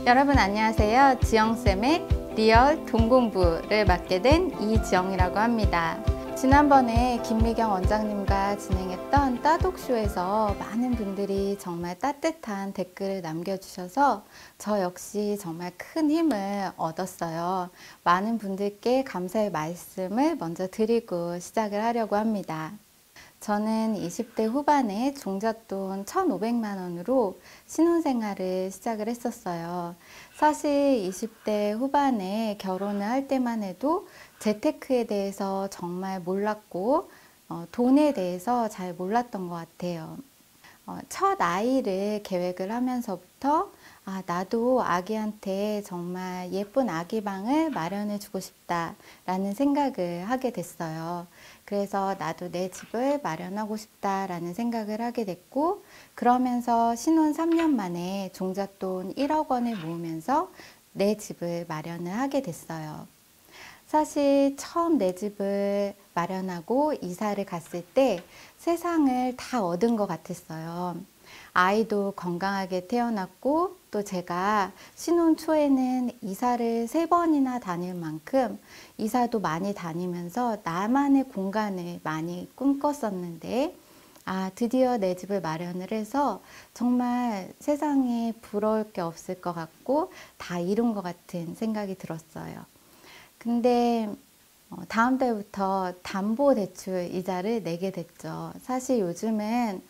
여러분 안녕하세요. 지영쌤의 리얼 돈공부를 맡게 된 이지영이라고 합니다. 지난번에 김미경 원장님과 진행했던 따독쇼에서 많은 분들이 정말 따뜻한 댓글을 남겨주셔서 저 역시 정말 큰 힘을 얻었어요. 많은 분들께 감사의 말씀을 먼저 드리고 시작을 하려고 합니다. 저는 20대 후반에 종잣돈 1,500만 원으로 신혼생활을 시작을 했었어요. 사실 20대 후반에 결혼을 할 때만 해도 재테크에 대해서 정말 몰랐고 돈에 대해서 잘 몰랐던 것 같아요. 첫 아이를 계획을 하면서부터 나도 아기한테 정말 예쁜 아기방을 마련해 주고 싶다라는 생각을 하게 됐어요. 그래서 나도 내 집을 마련하고 싶다라는 생각을 하게 됐고, 그러면서 신혼 3년 만에 종잣돈 1억 원을 모으면서 내 집을 마련을 하게 됐어요. 사실 처음 내 집을 마련하고 이사를 갔을 때 세상을 다 얻은 것 같았어요. 아이도 건강하게 태어났고, 또 제가 신혼 초에는 이사를 3번이나 다닐 만큼 이사도 많이 다니면서 나만의 공간을 많이 꿈꿨었는데, 드디어 내 집을 마련을 해서 정말 세상에 부러울 게 없을 것 같고 다 이룬 것 같은 생각이 들었어요. 근데 다음 달부터 담보대출 이자를 내게 됐죠. 사실 요즘은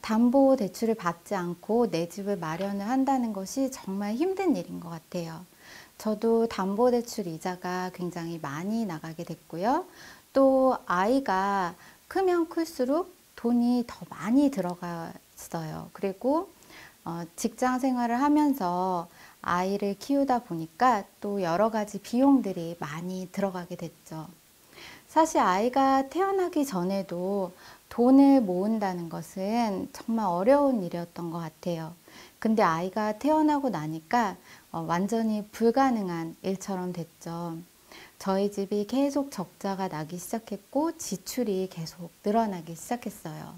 담보대출을 받지 않고 내 집을 마련을 한다는 것이 정말 힘든 일인 것 같아요. 저도 담보대출 이자가 굉장히 많이 나가게 됐고요. 또 아이가 크면 클수록 돈이 더 많이 들어갔어요. 그리고 직장 생활을 하면서 아이를 키우다 보니까 또 여러 가지 비용들이 많이 들어가게 됐죠. 사실 아이가 태어나기 전에도 돈을 모은다는 것은 정말 어려운 일이었던 것 같아요. 근데 아이가 태어나고 나니까 완전히 불가능한 일처럼 됐죠. 저희 집이 계속 적자가 나기 시작했고 지출이 계속 늘어나기 시작했어요.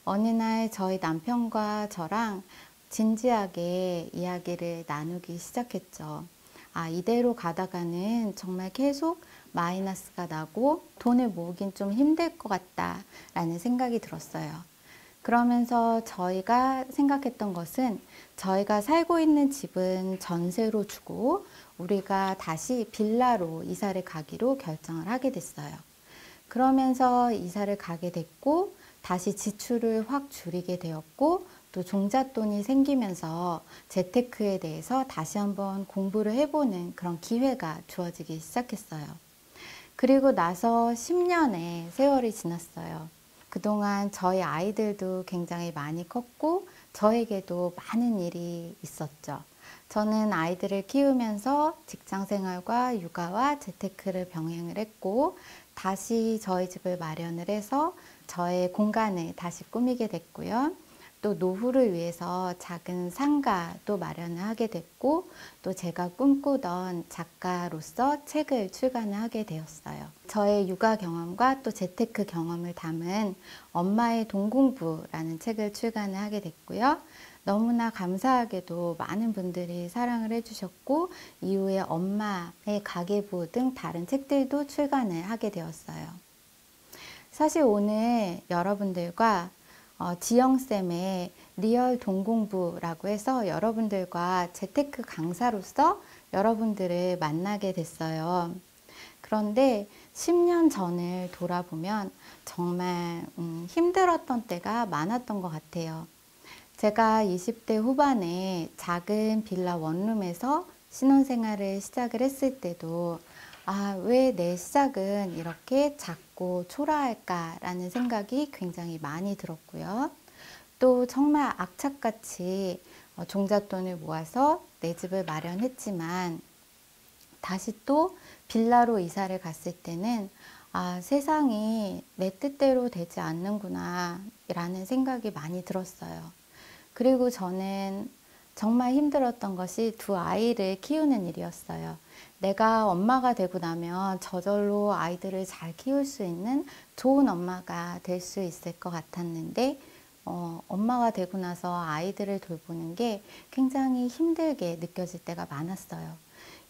어느 날 저희 남편과 저랑 진지하게 이야기를 나누기 시작했죠. 이대로 가다가는 정말 계속 마이너스가 나고 돈을 모으긴 좀 힘들 것 같다라는 생각이 들었어요. 그러면서 저희가 생각했던 것은 저희가 살고 있는 집은 전세로 주고 우리가 다시 빌라로 이사를 가기로 결정을 하게 됐어요. 그러면서 이사를 가게 됐고 다시 지출을 확 줄이게 되었고 또 종잣돈이 생기면서 재테크에 대해서 다시 한번 공부를 해보는 그런 기회가 주어지기 시작했어요. 그리고 나서 10년의 세월이 지났어요. 그동안 저희 아이들도 굉장히 많이 컸고 저에게도 많은 일이 있었죠. 저는 아이들을 키우면서 직장 생활과 육아와 재테크를 병행을 했고 다시 저희 집을 마련을 해서 저의 공간을 다시 꾸미게 됐고요. 또 노후를 위해서 작은 상가도 마련을 하게 됐고 또 제가 꿈꾸던 작가로서 책을 출간을 하게 되었어요. 저의 육아 경험과 또 재테크 경험을 담은 엄마의 돈공부라는 책을 출간을 하게 됐고요. 너무나 감사하게도 많은 분들이 사랑을 해주셨고 이후에 엄마의 가계부 등 다른 책들도 출간을 하게 되었어요. 사실 오늘 여러분들과 지영쌤의 리얼 돈공부라고 해서 여러분들과 재테크 강사로서 여러분들을 만나게 됐어요. 그런데 10년 전을 돌아보면 정말 힘들었던 때가 많았던 것 같아요. 제가 20대 후반에 작은 빌라 원룸에서 신혼생활을 시작을 했을 때도 왜 내 시작은 이렇게 작고 초라할까라는 생각이 굉장히 많이 들었고요. 또 정말 악착같이 종잣돈을 모아서 내 집을 마련했지만 다시 또 빌라로 이사를 갔을 때는 세상이 내 뜻대로 되지 않는구나 라는 생각이 많이 들었어요. 그리고 저는 정말 힘들었던 것이 두 아이를 키우는 일이었어요. 내가 엄마가 되고 나면 저절로 아이들을 잘 키울 수 있는 좋은 엄마가 될 수 있을 것 같았는데 엄마가 되고 나서 아이들을 돌보는 게 굉장히 힘들게 느껴질 때가 많았어요.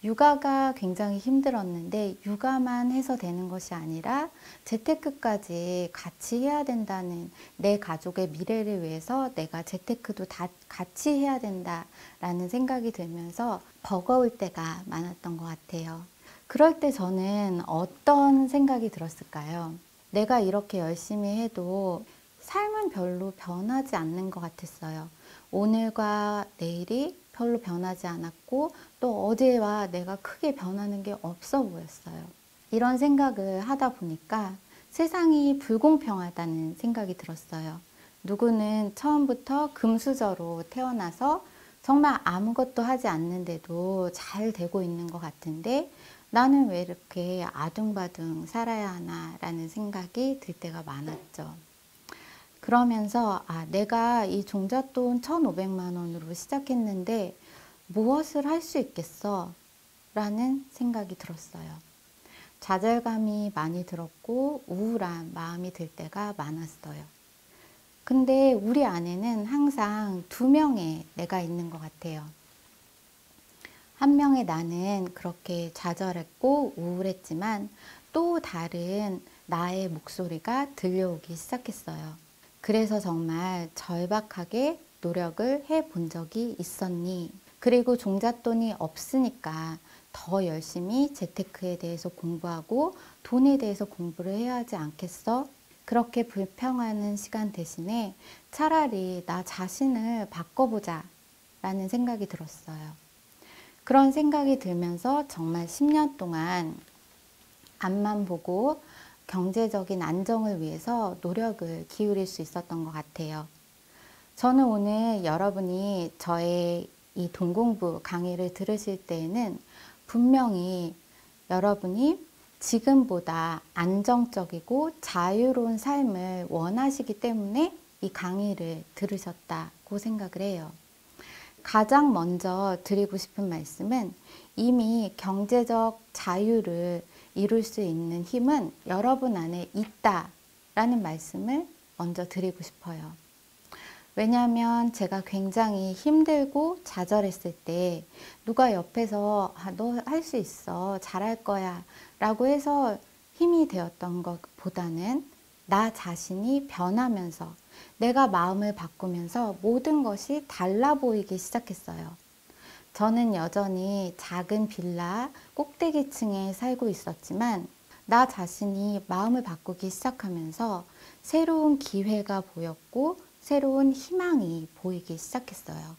육아가 굉장히 힘들었는데 육아만 해서 되는 것이 아니라 재테크까지 같이 해야 된다는, 내 가족의 미래를 위해서 내가 재테크도 다 같이 해야 된다라는 생각이 들면서 버거울 때가 많았던 것 같아요. 그럴 때 저는 어떤 생각이 들었을까요? 내가 이렇게 열심히 해도 삶은 별로 변하지 않는 것 같았어요. 오늘과 내일이 별로 변하지 않았고 또 어제와 내가 크게 변하는 게 없어 보였어요. 이런 생각을 하다 보니까 세상이 불공평하다는 생각이 들었어요. 누구는 처음부터 금수저로 태어나서 정말 아무것도 하지 않는데도 잘 되고 있는 것 같은데 나는 왜 이렇게 아둥바둥 살아야 하나라는 생각이 들 때가 많았죠. 그러면서 내가 이 종잣돈 1,500만 원으로 시작했는데 무엇을 할 수 있겠어? 라는 생각이 들었어요. 좌절감이 많이 들었고 우울한 마음이 들 때가 많았어요. 근데 우리 안에는 항상 두 명의 내가 있는 것 같아요. 한 명의 나는 그렇게 좌절했고 우울했지만 또 다른 나의 목소리가 들려오기 시작했어요. 그래서 정말 절박하게 노력을 해본 적이 있었니? 그리고 종잣돈이 없으니까 더 열심히 재테크에 대해서 공부하고 돈에 대해서 공부를 해야 하지 않겠어? 그렇게 불평하는 시간 대신에 차라리 나 자신을 바꿔보자 라는 생각이 들었어요. 그런 생각이 들면서 정말 10년 동안 앞만 보고 경제적인 안정을 위해서 노력을 기울일 수 있었던 것 같아요. 저는 오늘 여러분이 저의 이 돈공부 강의를 들으실 때에는 분명히 여러분이 지금보다 안정적이고 자유로운 삶을 원하시기 때문에 이 강의를 들으셨다고 생각을 해요. 가장 먼저 드리고 싶은 말씀은 이미 경제적 자유를 이룰 수 있는 힘은 여러분 안에 있다라는 말씀을 먼저 드리고 싶어요. 왜냐하면 제가 굉장히 힘들고 좌절했을 때 누가 옆에서 너 할 수 있어, 잘할 거야 라고 해서 힘이 되었던 것보다는 나 자신이 변하면서 내가 마음을 바꾸면서 모든 것이 달라 보이기 시작했어요. 저는 여전히 작은 빌라 꼭대기층에 살고 있었지만 나 자신이 마음을 바꾸기 시작하면서 새로운 기회가 보였고 새로운 희망이 보이기 시작했어요.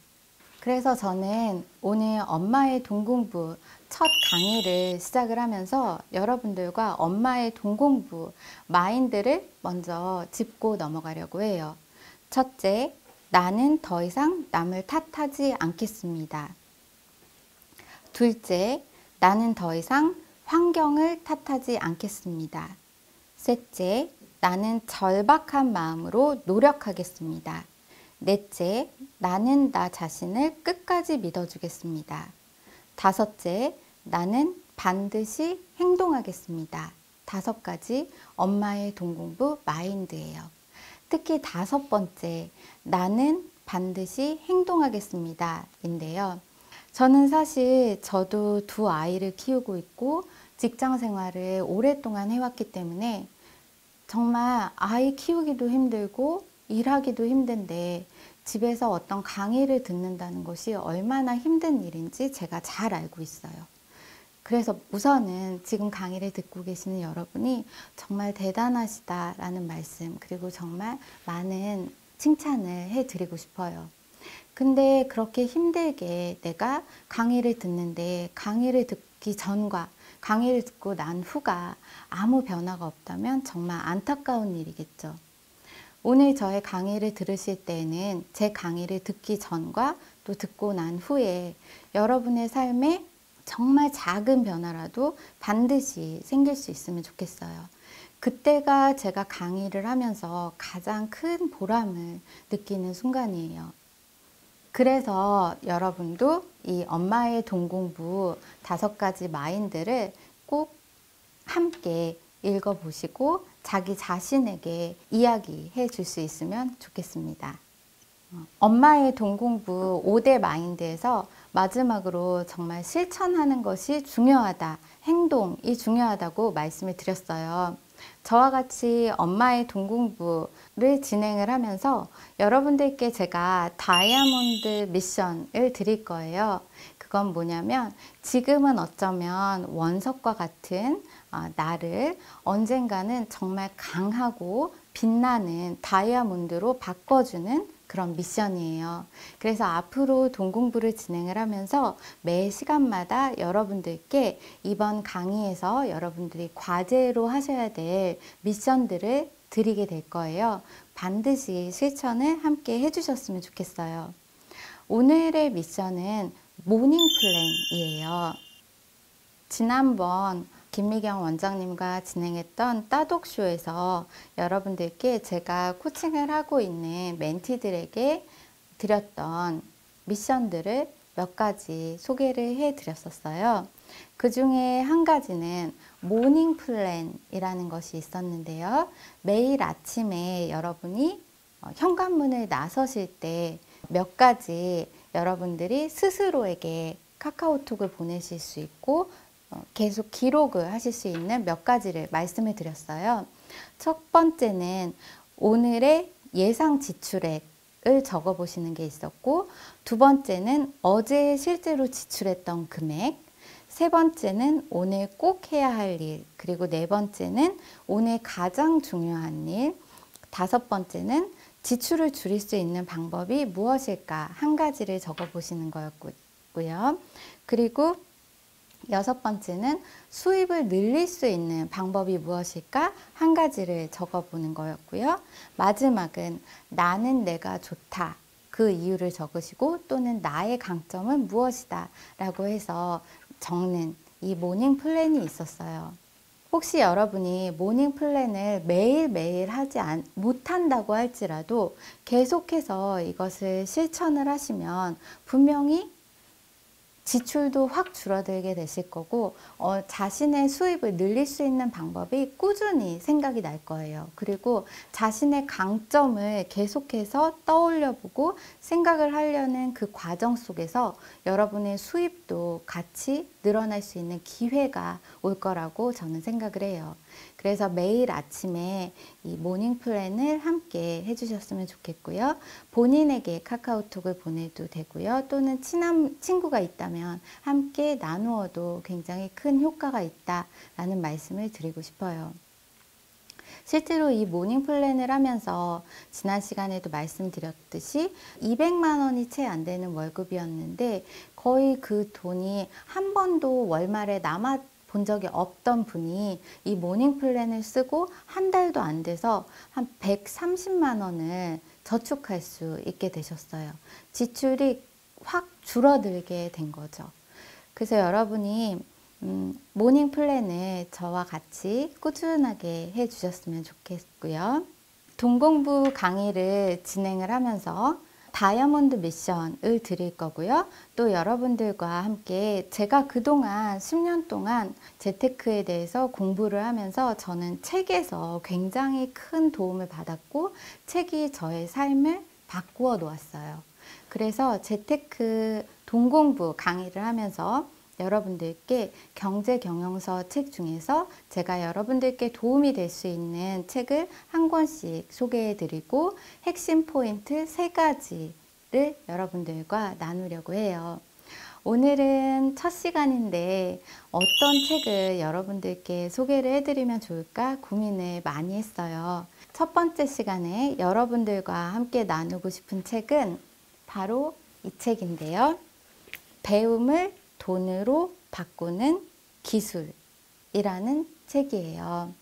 그래서 저는 오늘 엄마의 돈공부 첫 강의를 시작을 하면서 여러분들과 엄마의 돈공부 마인드를 먼저 짚고 넘어가려고 해요. 첫째, 나는 더 이상 남을 탓하지 않겠습니다. 둘째, 나는 더 이상 환경을 탓하지 않겠습니다. 셋째, 나는 절박한 마음으로 노력하겠습니다. 넷째, 나는 나 자신을 끝까지 믿어주겠습니다. 다섯째, 나는 반드시 행동하겠습니다. 5가지 엄마의 돈공부 마인드예요. 특히 5번째, 나는 반드시 행동하겠습니다. 인데요. 저는 사실 저도 2 아이를 키우고 있고 직장 생활을 오랫동안 해왔기 때문에 정말 아이 키우기도 힘들고 일하기도 힘든데 집에서 어떤 강의를 듣는다는 것이 얼마나 힘든 일인지 제가 잘 알고 있어요. 그래서 우선은 지금 강의를 듣고 계시는 여러분이 정말 대단하시다라는 말씀, 그리고 정말 많은 칭찬을 해드리고 싶어요. 근데 그렇게 힘들게 내가 강의를 듣는데 강의를 듣기 전과 강의를 듣고 난 후가 아무 변화가 없다면 정말 안타까운 일이겠죠. 오늘 저의 강의를 들으실 때는 제 강의를 듣기 전과 또 듣고 난 후에 여러분의 삶에 정말 작은 변화라도 반드시 생길 수 있으면 좋겠어요. 그때가 제가 강의를 하면서 가장 큰 보람을 느끼는 순간이에요. 그래서 여러분도 이 엄마의 돈공부 5가지 마인드를 꼭 함께 읽어보시고 자기 자신에게 이야기해 줄 수 있으면 좋겠습니다. 엄마의 동공부 5대 마인드에서 마지막으로 정말 실천하는 것이 중요하다, 행동이 중요하다고 말씀을 드렸어요. 저와 같이 엄마의 동공부를 진행을 하면서 여러분들께 제가 다이아몬드 미션을 드릴 거예요. 그건 뭐냐면 지금은 어쩌면 원석과 같은 나를 언젠가는 정말 강하고 빛나는 다이아몬드로 바꿔주는 그런 미션이에요. 그래서 앞으로 동공부를 진행을 하면서 매 시간마다 여러분들께 이번 강의에서 여러분들이 과제로 하셔야 될 미션들을 드리게 될 거예요. 반드시 실천을 함께 해주셨으면 좋겠어요. 오늘의 미션은 모닝 플랜이에요. 지난번 김미경 원장님과 진행했던 따독쇼에서 여러분들께 제가 코칭을 하고 있는 멘티들에게 드렸던 미션들을 몇 가지 소개를 해 드렸었어요. 그 중에 한 가지는 모닝 플랜이라는 것이 있었는데요. 매일 아침에 여러분이 현관문을 나서실 때 몇 가지 여러분들이 스스로에게 카카오톡을 보내실 수 있고 계속 기록을 하실 수 있는 몇 가지를 말씀을 드렸어요. 첫 번째는 오늘의 예상 지출액을 적어 보시는 게 있었고, 두 번째는 어제 실제로 지출했던 금액, 세 번째는 오늘 꼭 해야 할 일, 그리고 네 번째는 오늘 가장 중요한 일, 다섯 번째는 지출을 줄일 수 있는 방법이 무엇일까 한 가지를 적어 보시는 거였고요. 그리고 여섯 번째는 수입을 늘릴 수 있는 방법이 무엇일까 한 가지를 적어보는 거였고요. 마지막은 나는 내가 좋다. 그 이유를 적으시고 또는 나의 강점은 무엇이다 라고 해서 적는 이 모닝 플랜이 있었어요. 혹시 여러분이 모닝 플랜을 매일매일 못한다고 할지라도 계속해서 이것을 실천을 하시면 분명히 지출도 확 줄어들게 되실 거고 자신의 수입을 늘릴 수 있는 방법이 꾸준히 생각이 날 거예요. 그리고 자신의 강점을 계속해서 떠올려 보고 생각을 하려는 그 과정 속에서 여러분의 수입도 같이 늘어날 수 있는 기회가 올 거라고 저는 생각을 해요. 그래서 매일 아침에 이 모닝 플랜을 함께 해주셨으면 좋겠고요. 본인에게 카카오톡을 보내도 되고요. 또는 친한 친구가 있다면 함께 나누어도 굉장히 큰 효과가 있다라는 말씀을 드리고 싶어요. 실제로 이 모닝 플랜을 하면서 지난 시간에도 말씀드렸듯이 200만 원이 채 안 되는 월급이었는데 거의 그 돈이 한 번도 월말에 남아 본 적이 없던 분이 이 모닝 플랜을 쓰고 한 달도 안 돼서 한 130만 원을 저축할 수 있게 되셨어요. 지출이 확 줄어들게 된 거죠. 그래서 여러분이 모닝 플랜을 저와 같이 꾸준하게 해 주셨으면 좋겠고요. 동공부 강의를 진행을 하면서 다이아몬드 미션을 드릴 거고요. 또 여러분들과 함께 제가 그동안 10년 동안 재테크에 대해서 공부를 하면서 저는 책에서 굉장히 큰 도움을 받았고 책이 저의 삶을 바꾸어 놓았어요. 그래서 재테크 동공부 강의를 하면서 여러분들께 경제경영서 책 중에서 제가 여러분들께 도움이 될 수 있는 책을 한 권씩 소개해 드리고 핵심 포인트 3가지를 여러분들과 나누려고 해요. 오늘은 첫 시간인데 어떤 책을 여러분들께 소개를 해드리면 좋을까 고민을 많이 했어요. 첫 번째 시간에 여러분들과 함께 나누고 싶은 책은 바로 이 책인데요. 배움을 돈으로 바꾸는 기술이라는 책이에요.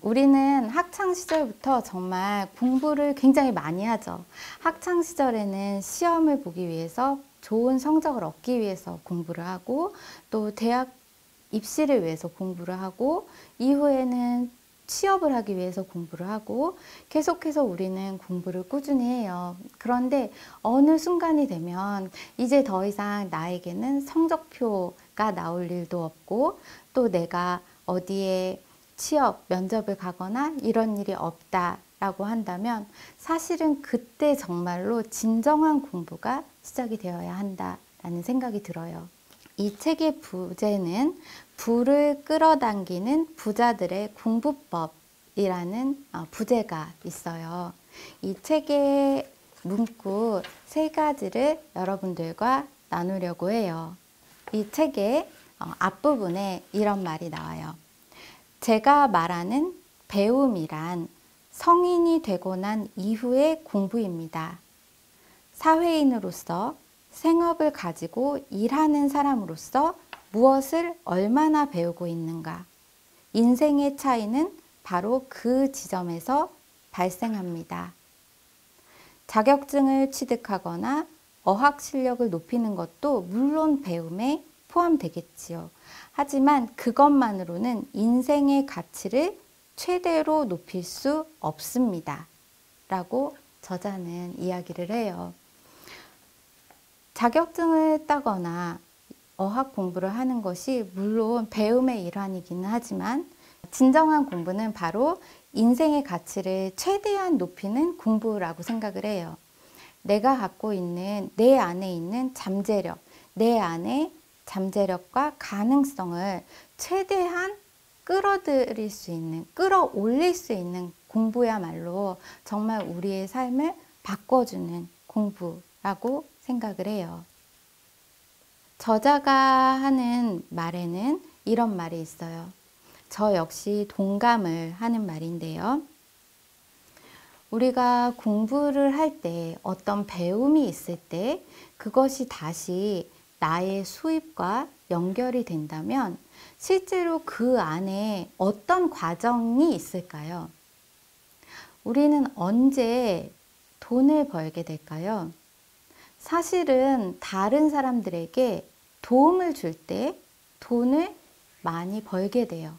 우리는 학창 시절부터 정말 공부를 굉장히 많이 하죠. 학창 시절에는 시험을 보기 위해서 좋은 성적을 얻기 위해서 공부를 하고 또 대학 입시를 위해서 공부를 하고 이후에는 취업을 하기 위해서 공부를 하고 계속해서 우리는 공부를 꾸준히 해요. 그런데 어느 순간이 되면 이제 더 이상 나에게는 성적표가 나올 일도 없고 또 내가 어디에 취업, 면접을 가거나 이런 일이 없다라고 한다면 사실은 그때 정말로 진정한 공부가 시작이 되어야 한다라는 생각이 들어요. 이 책의 부제는 부를 끌어당기는 부자들의 공부법이라는 부제가 있어요. 이 책의 문구 3가지를 여러분들과 나누려고 해요. 이 책의 앞부분에 이런 말이 나와요. 제가 말하는 배움이란 성인이 되고 난 이후의 공부입니다. 사회인으로서 생업을 가지고 일하는 사람으로서 무엇을 얼마나 배우고 있는가. 인생의 차이는 바로 그 지점에서 발생합니다. 자격증을 취득하거나 어학 실력을 높이는 것도 물론 배움에 포함되겠지요. 하지만 그것만으로는 인생의 가치를 최대로 높일 수 없습니다. 라고 저자는 이야기를 해요. 자격증을 따거나 어학 공부를 하는 것이 물론 배움의 일환이기는 하지만 진정한 공부는 바로 인생의 가치를 최대한 높이는 공부라고 생각을 해요. 내가 갖고 있는 내 안에 있는 잠재력, 내 안에 잠재력과 가능성을 최대한 끌어들일 수 있는, 끌어올릴 수 있는 공부야말로 정말 우리의 삶을 바꿔주는 공부라고 생각을 해요. 저자가 하는 말에는 이런 말이 있어요. 저 역시 동감을 하는 말인데요. 우리가 공부를 할 때 어떤 배움이 있을 때 그것이 다시 나의 수입과 연결이 된다면 실제로 그 안에 어떤 과정이 있을까요? 우리는 언제 돈을 벌게 될까요? 사실은 다른 사람들에게 도움을 줄 때 돈을 많이 벌게 돼요.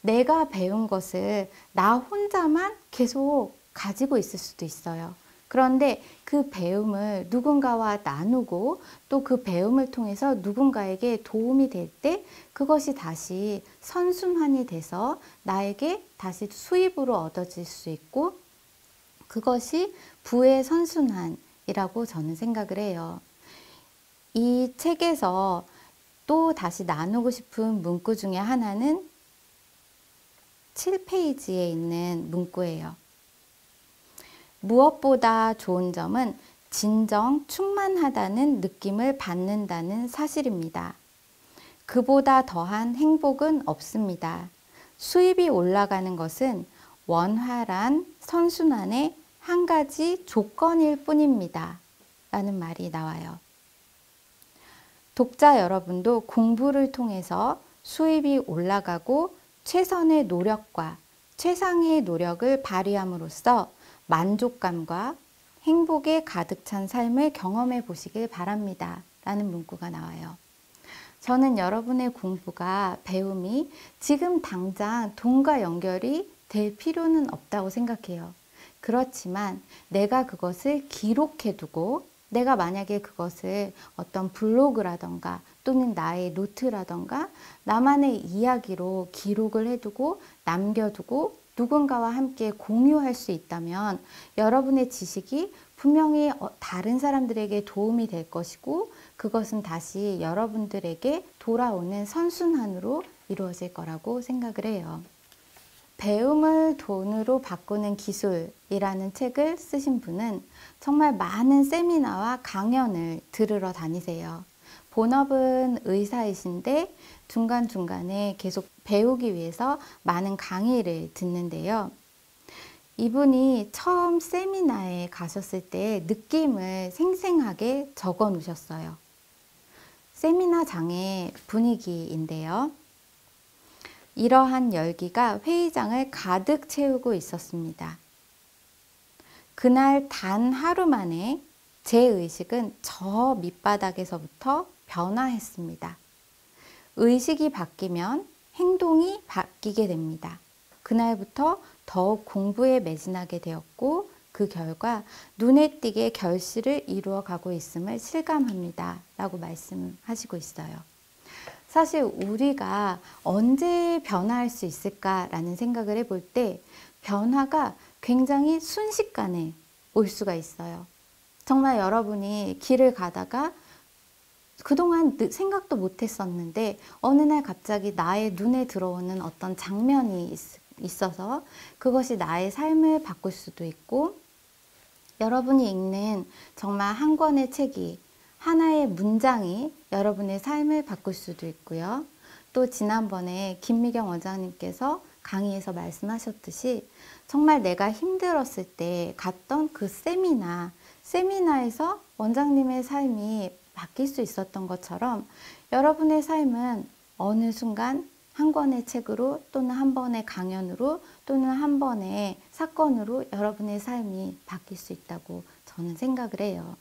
내가 배운 것을 나 혼자만 계속 가지고 있을 수도 있어요. 그런데 그 배움을 누군가와 나누고 또 그 배움을 통해서 누군가에게 도움이 될 때 그것이 다시 선순환이 돼서 나에게 다시 수입으로 얻어질 수 있고 그것이 부의 선순환이라고 저는 생각을 해요. 이 책에서 또 다시 나누고 싶은 문구 중에 하나는 7페이지에 있는 문구예요. 무엇보다 좋은 점은 진정 충만하다는 느낌을 받는다는 사실입니다. 그보다 더한 행복은 없습니다. 수입이 올라가는 것은 원활한 선순환의 한 가지 조건일 뿐입니다. 라는 말이 나와요. 독자 여러분도 공부를 통해서 수입이 올라가고 최선의 노력과 최상의 노력을 발휘함으로써 만족감과 행복에 가득 찬 삶을 경험해 보시길 바랍니다. 라는 문구가 나와요. 저는 여러분의 공부가, 배움이 지금 당장 돈과 연결이 될 필요는 없다고 생각해요. 그렇지만 내가 그것을 기록해 두고 내가 만약에 그것을 어떤 블로그라던가 또는 나의 노트라던가 나만의 이야기로 기록을 해두고 남겨두고 누군가와 함께 공유할 수 있다면 여러분의 지식이 분명히 다른 사람들에게 도움이 될 것이고 그것은 다시 여러분들에게 돌아오는 선순환으로 이루어질 거라고 생각을 해요. 배움을 돈으로 바꾸는 기술이라는 책을 쓰신 분은 정말 많은 세미나와 강연을 들으러 다니세요. 본업은 의사이신데 중간중간에 계속 배우기 위해서 많은 강의를 듣는데요. 이분이 처음 세미나에 가셨을 때 느낌을 생생하게 적어 놓으셨어요. 세미나장의 분위기인데요. 이러한 열기가 회의장을 가득 채우고 있었습니다. 그날 단 하루 만에 제 의식은 저 밑바닥에서부터 변화했습니다. 의식이 바뀌면 행동이 바뀌게 됩니다. 그날부터 더욱 공부에 매진하게 되었고 그 결과 눈에 띄게 결실을 이루어 가고 있음을 실감합니다. 라고 말씀하시고 있어요. 사실 우리가 언제 변화할 수 있을까라는 생각을 해볼 때 변화가 굉장히 순식간에 올 수가 있어요. 정말 여러분이 길을 가다가 그동안 생각도 못 했었는데 어느 날 갑자기 나의 눈에 들어오는 어떤 장면이 있어서 그것이 나의 삶을 바꿀 수도 있고, 여러분이 읽는 정말 한 권의 책이, 하나의 문장이 여러분의 삶을 바꿀 수도 있고요. 또 지난번에 김미경 원장님께서 강의에서 말씀하셨듯이 정말 내가 힘들었을 때 갔던 그 세미나에서 원장님의 삶이 바뀔 수 있었던 것처럼 여러분의 삶은 어느 순간 한 권의 책으로 또는 한 번의 강연으로 또는 한 번의 사건으로 여러분의 삶이 바뀔 수 있다고 저는 생각을 해요.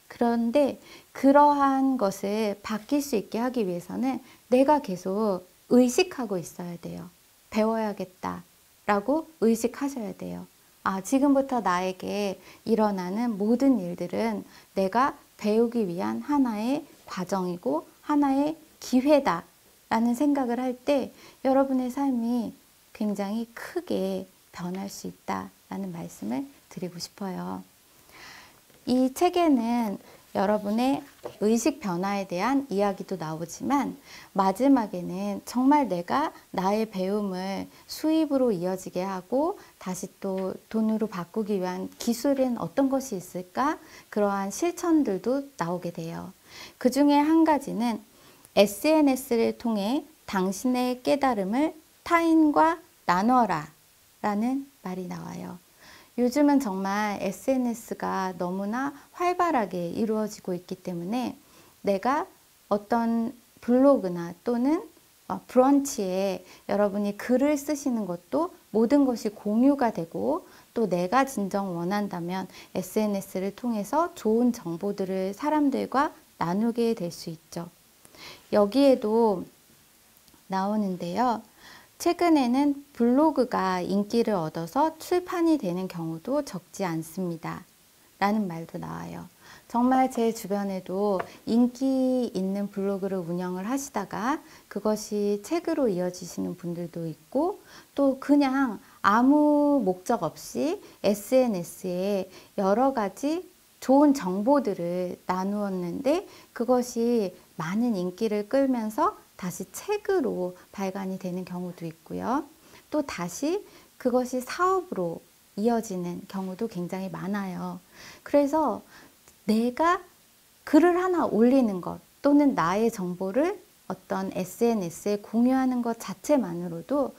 그런데 그러한 것을 바뀔 수 있게 하기 위해서는 내가 계속 의식하고 있어야 돼요. 배워야겠다라고 의식하셔야 돼요. 아, 지금부터 나에게 일어나는 모든 일들은 내가 배우기 위한 하나의 과정이고 하나의 기회다 라는 생각을 할 때 여러분의 삶이 굉장히 크게 변할 수 있다라는 말씀을 드리고 싶어요. 이 책에는 여러분의 의식 변화에 대한 이야기도 나오지만 마지막에는 정말 내가 나의 배움을 수입으로 이어지게 하고 다시 또 돈으로 바꾸기 위한 기술은 어떤 것이 있을까? 그러한 실천들도 나오게 돼요. 그 중에 한 가지는 SNS를 통해 당신의 깨달음을 타인과 나눠라 라는 말이 나와요. 요즘은 정말 SNS가 너무나 활발하게 이루어지고 있기 때문에 내가 어떤 블로그나 또는 브런치에 여러분이 글을 쓰시는 것도 모든 것이 공유가 되고, 또 내가 진정 원한다면 SNS를 통해서 좋은 정보들을 사람들과 나누게 될 수 있죠. 여기에도 나오는데요. 최근에는 블로그가 인기를 얻어서 출판이 되는 경우도 적지 않습니다 라는 말도 나와요. 정말 제 주변에도 인기 있는 블로그를 운영을 하시다가 그것이 책으로 이어지시는 분들도 있고, 또 그냥 아무 목적 없이 SNS에 여러 가지 좋은 정보들을 나누었는데 그것이 많은 인기를 끌면서 다시 책으로 발간이 되는 경우도 있고요. 또 다시 그것이 사업으로 이어지는 경우도 굉장히 많아요. 그래서 내가 글을 하나 올리는 것 또는 나의 정보를 어떤 SNS에 공유하는 것 자체만으로도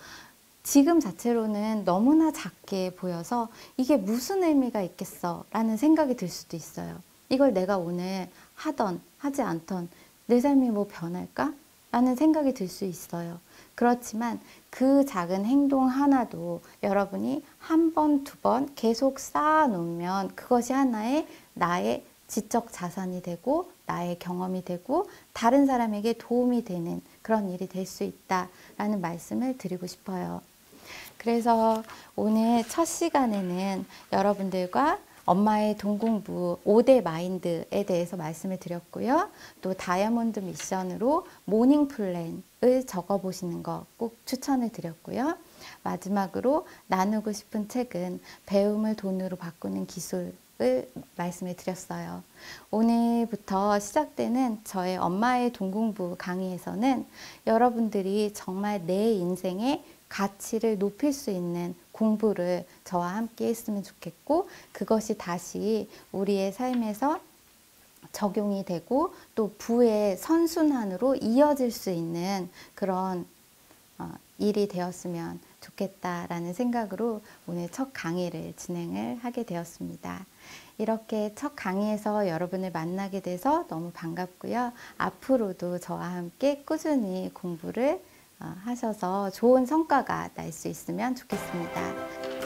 지금 자체로는 너무나 작게 보여서 이게 무슨 의미가 있겠어 라는 생각이 들 수도 있어요. 이걸 내가 오늘 하던 하지 않던 내 삶이 뭐 변할까? 라는 생각이 들 수 있어요. 그렇지만 그 작은 행동 하나도 여러분이 한 번, 두 번 계속 쌓아 놓으면 그것이 하나의 나의 지적 자산이 되고 나의 경험이 되고 다른 사람에게 도움이 되는 그런 일이 될 수 있다라는 말씀을 드리고 싶어요. 그래서 오늘 첫 시간에는 여러분들과 엄마의 돈 공부 5대 마인드에 대해서 말씀을 드렸고요. 또 다이아몬드 미션으로 모닝 플랜을 적어보시는 거 꼭 추천을 드렸고요. 마지막으로 나누고 싶은 책은 배움을 돈으로 바꾸는 기술을 말씀을 드렸어요. 오늘부터 시작되는 저의 엄마의 돈 공부 강의에서는 여러분들이 정말 내 인생에 가치를 높일 수 있는 공부를 저와 함께 했으면 좋겠고, 그것이 다시 우리의 삶에서 적용이 되고 또 부의 선순환으로 이어질 수 있는 그런 일이 되었으면 좋겠다라는 생각으로 오늘 첫 강의를 진행을 하게 되었습니다. 이렇게 첫 강의에서 여러분을 만나게 돼서 너무 반갑고요. 앞으로도 저와 함께 꾸준히 공부를 하셔서 좋은 성과가 날 수 있으면 좋겠습니다.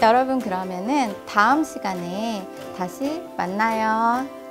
여러분, 그러면은 다음 시간에 다시 만나요.